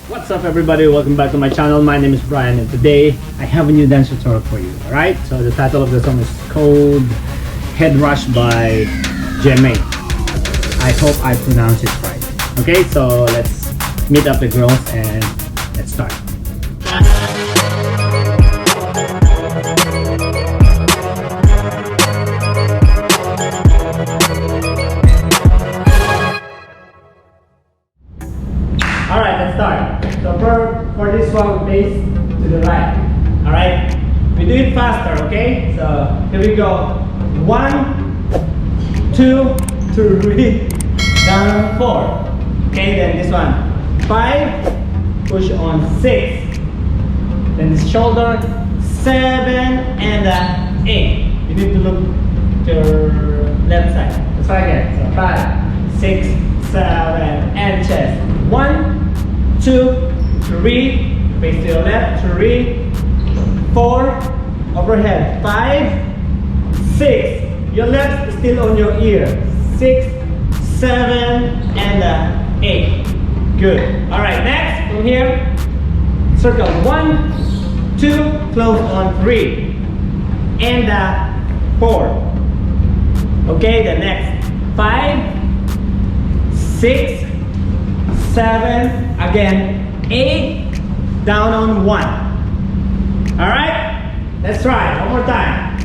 What's up everybody, welcome back to my channel. My name is Brian and today I have a new dance tutorial for you. Alright, so the title of the song is called Head Rush by Gemaine. I hope I pronounced it right. Okay, so let's meet up the girls and let's start. Alright, let's start. So for this one, we face to the right. Alright? We do it faster, okay? So here we go. 1, 2, 3, down 4. Okay, then this one. 5, push on 6. Then this shoulder, 7 and 8. You need to look to your left side. Let's try again. So 5, 6, 7, and chest. 1, 2, 3, face to your left, 3, 4, overhead, 5, 6, your left is still on your ear, 6, 7, and 8, good. Alright, next, from here, circle, 1, 2, close on 3, and 4, okay, the next, 5, 6, 7, again, 8, down on 1. Alright? Let's try one more time.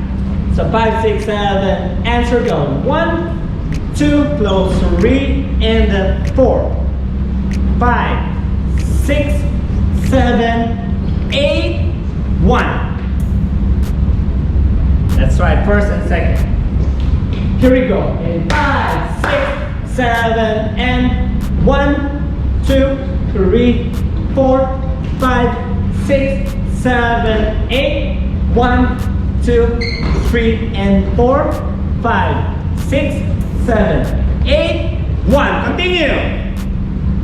So 5, 6, 7, and circle. 1, 2, close 3, and 4. 5, 6, 7, 8, 1. Let's try first and second. Here we go. In 5, 6, 7, and 1, 2, 3, 4, 5, 6, 7, 8, 1, 2, 3, and 4, 5, 6, 7, 8, 1. Continue.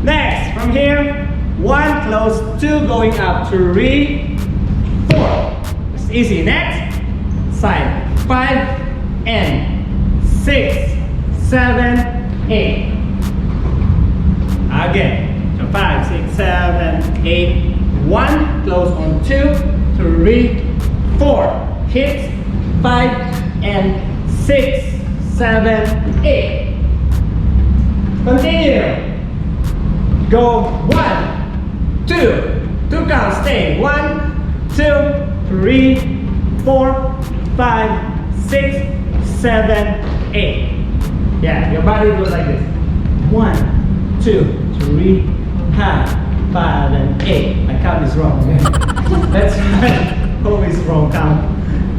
Next, from here, 1, close, 2, going up, 3, 4. It's easy. Next, side, 5, and 6, 7, 8. Again. 5, 6, 7, 8, 1, close on 2, 3, 4, hits 5 and 6, 7, 8. Continue. Go 1, 2, 2 counts, stay 1, 2, 3, 4, 5, 6, 7, 8. Yeah, your body goes like this. 1, 2, 3, 5, and 8. My count is wrong. That's always wrong count.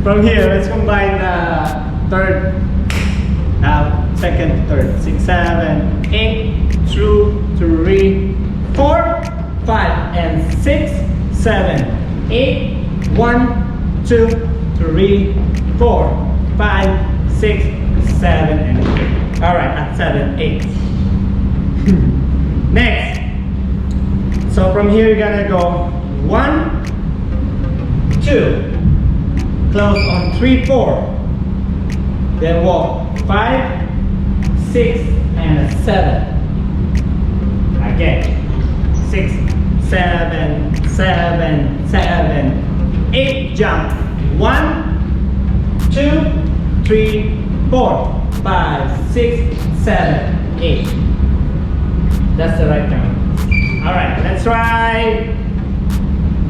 From here, let's combine third, second, third, 6, 7, 8, 2, 3, 4, 5, and 6, 7, 8, 1, 2, 3, 4, 5, 6, 7, and 8. Alright, at 7, 8. Next. So from here you're gonna go 1, 2, close on 3, 4, then walk 5, 6, and 7. Again, 6, 7, 7, 7, 8, jump 1, 2, 3, 4, 5, 6, 7, 8. That's the right count. Alright, let's try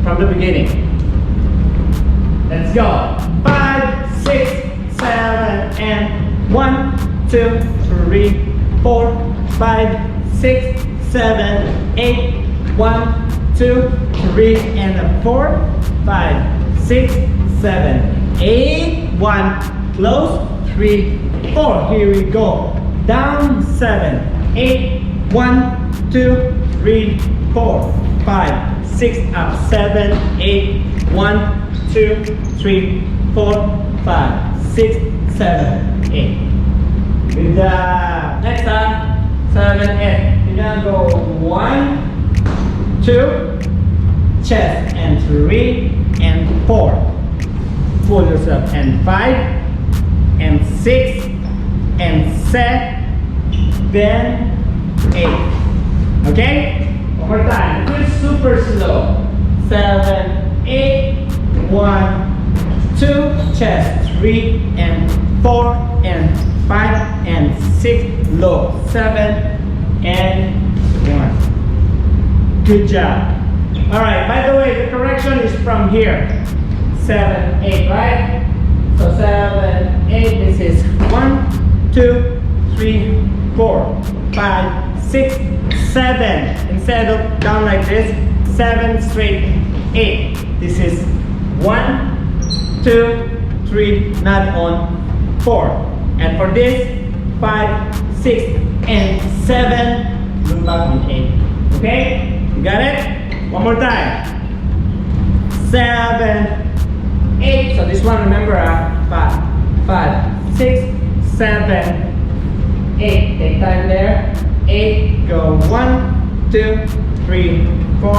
from the beginning. Let's go. 5, 6, 7, and 1, 2, 3, 4, 5, 6, 7, 8, 1, 2, 3, and 4, 5, 6, 7, 8, 1, close, 3, 4. Here we go. Down 7, 8, 1, 2, 3, 4, 5, 6, up 7, 8, 1, 2, 3, 4, 5, 6, 7, 8. With the next time, 7, 8. You're gonna go 1, 2, chest, and 3, and 4. Pull yourself, and 5, and 6, and 7, then 8. Okay? One more time. Do it super super slow. 7, 8, 1, 2, chest, 3 and 4 and 5 and 6, low, 7 and 1. Good job. Alright, by the way, the correction is from here. 7, 8, right? So 7, 8, this is 1, 2, 3, 4, 5, 6, 7. Instead of down like this, 7 straight, 8. This is 1, 2, 3, not on 4. And for this, 5, 6, and 7, look back on 8. Okay? You got it? One more time. 7, 8. So this one, remember, 5, 6, 7, 8. Take time there. 8. Go 1, 2, 3, 4,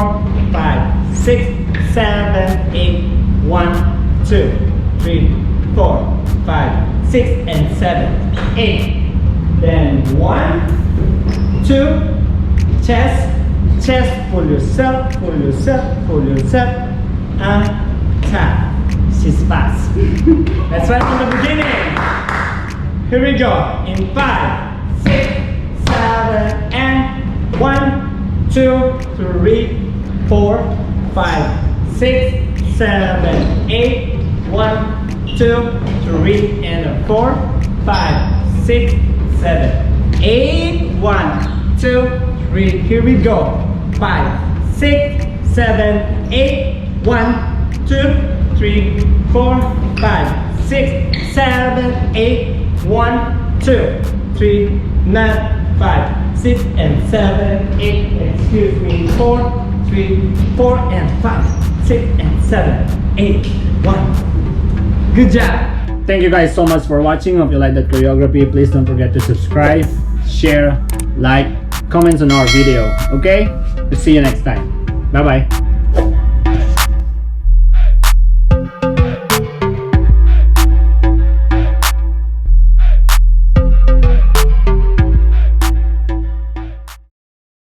5, 6, 7, 8. 1, 2, 3, 4, 5, 6, and 7, 8. Then 1, 2, chest, pull yourself, and tap. This is fast. Let's start from the beginning. Here we go. In 5, 6, 7, and 1, 2, 3, 4, 5, 6, 7, 8, 1, 2, 3, and 4, 5, 6, 7, 8, 1, 2, 3. Here we go. 5, 6, 7, 8, 1, 2, 3, 4, 5, 6, 7, 8, 1, 2, 3, not 5, 6, and 7, 8, excuse me, 4, 3, 4, and 5, 6, and 7, 8, 1. Good job. Thank you guys so much for watching. Hope you like that choreography. Please don't forget to subscribe, share, like, comments on our video. Okay? We'll see you next time. Bye bye.